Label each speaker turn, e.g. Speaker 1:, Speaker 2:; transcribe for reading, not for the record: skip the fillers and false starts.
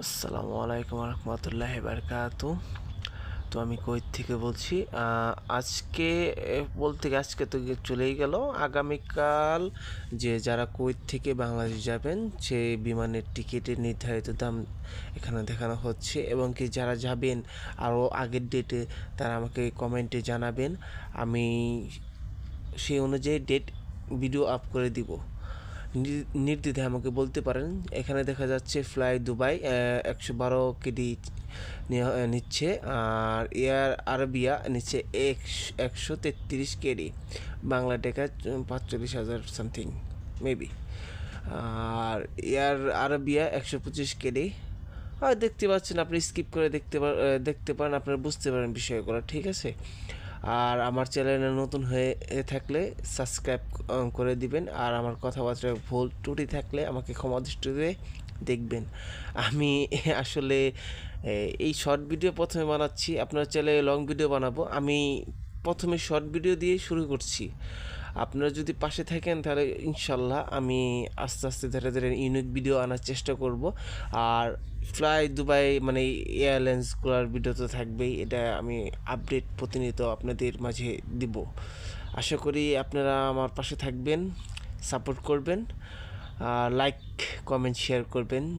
Speaker 1: আসসালামু আলাইকুম রহমতুল্লাহি বারকাতু। তো আমি কুয়েত থেকে বলছি। আজকে বলতে আজকে তো চলেই গেল। আগামীকাল যারা কুয়েত থেকে বাংলাদেশ যাবেন সে বিমানের টিকিটের নির্ধারিত দাম এখানে দেখানো হচ্ছে, এবং কি যারা যাবেন আরও আগের ডেটে তারা আমাকে কমেন্টে জানাবেন। আমি সেই অনুযায়ী ভিডিও আপ করে দিব। নির্দ্বিধায় আমাকে বলতে পারেন। এখানে দেখা যাচ্ছে ফ্লাই দুবাই 112 কেডি নিচ্ছে, আর এয়ার আরবিয়া নিচ্ছে 133 কেডি, বাংলা টাকা 45,000 সামথিং মেবি। আর এয়ার আরবিয়া 125 কেডি। আর দেখতে পাচ্ছেন, আপনি স্কিপ করে দেখতে পারেন, আপনারা বুঝতে পারেন বিষয়গুলো, ঠিক আছে। আর আমার চ্যানেলে নতুন হয়ে থাকলে সাবস্ক্রাইব করে দিবেন, আর আমার কথাবার্তায় ভুল ত্রুটি থাকলে আমাকে ক্ষমা দৃষ্টিতে দেখবেন। আমি আসলে এই শর্ট ভিডিও প্রথমে বানাচ্ছি, আপনার চ্যানেলে লং ভিডিও বানাবো। আমি প্রথমে শর্ট ভিডিও দিয়ে শুরু করছি। আপনারা যদি পাশে থাকেন তাহলে ইনশাল্লাহ আমি আস্তে আস্তে ধীরে ধীরে ইউনিক ভিডিও আনার চেষ্টা করব। আর ফ্লাই দুবাই মানে এয়ারলাইন্সগুলোর ভিডিও তো থাকবেই, এটা আমি আপডেট প্রতিনিয়ত আপনাদের মাঝে দিব। আশা করি আপনারা আমার পাশে থাকবেন, সাপোর্ট করবেন, লাইক কমেন্ট শেয়ার করবেন।